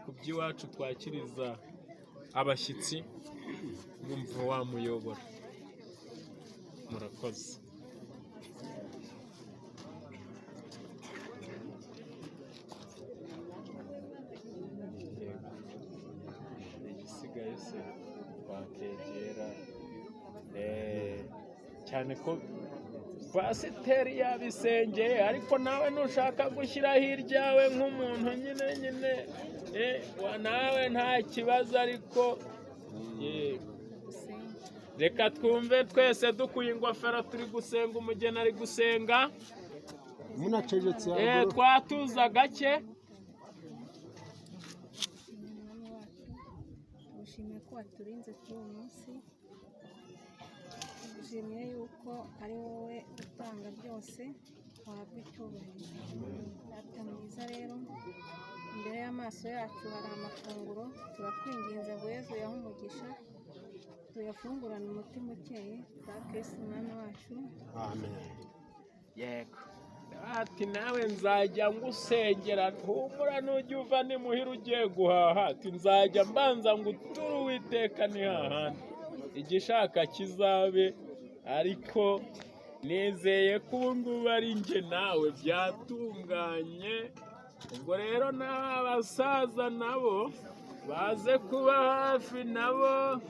ku by'iwacu twakiriza abashyitsi mwumva wamuyobora. Murakoze. Igisigaye se wakegera cyane ko pasiteri yabisengeye, ariko nawe ntushaka gushyira hiryawe nk'umuntu nyine nawe nta kibazo, ariko reka twumve twese dukuye ingofero turi gusenga, umugeni ari gusenga, twatuza gake. Tugushimiye ko waturinze kuri uyu munsi, tugushimiye yuko ari wowe utanga byose, wahabwa icyubahiro. Data mwiza rero, imbere y'amaso yacu hari amafunguro, turakwinginze ngo Yezu uyahe umugisha, tuyafungurane umutima ukeye, bwa Kristo umwami wacu. Amen. Yego. Ati nawe nzajya ngusengera, humura nujya uva nimuhira ugiye guhaha, ati nzajya mbanza ngo uture Uwiteka ni hahandi igishaka kizabe, ariko nizeye ko ubu ngubu ari njye nawe byatunganye. Ubwo rero n'abasaza nabo baze kuba hafi nabo,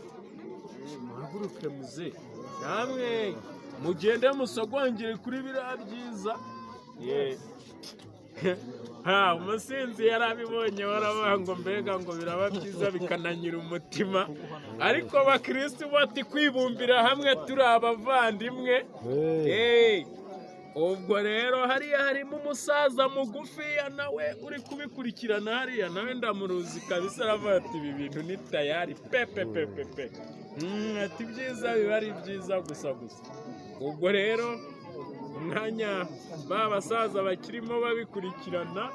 muhaguruke muze namwe mugende musogongere kuri biriya byiza. Umusinzi yarabibonye waravuga ngo mbega ngo biraba byiza bikananyura umutima, ariko abakristo bati kwibumbira hamwe turi abavandimwe. Ubwo rero hariya harimo umusaza mugufiya nawe uri kubikurikirana, hariya nawe ndamuruzi kabisa, aravuga ati ibi bintu ni tayari pepepepepe, ati byiza biba ari byiza gusa. Ubwo rero umwanya ba basaza bakirimo babikurikirana,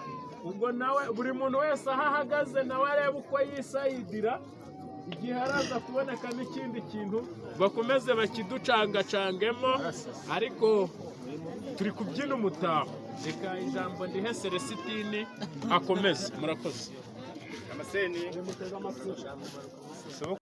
ubwo nawe buri muntu wese aho ahagaze nawe areba uko yisayidira, igihe haraza kuboneka n'ikindi kintu bakomeze bakiducangacangemo, ariko turi kubyina umutaho. Reka ijambo ndihe Celestine akomeze. Murakoze.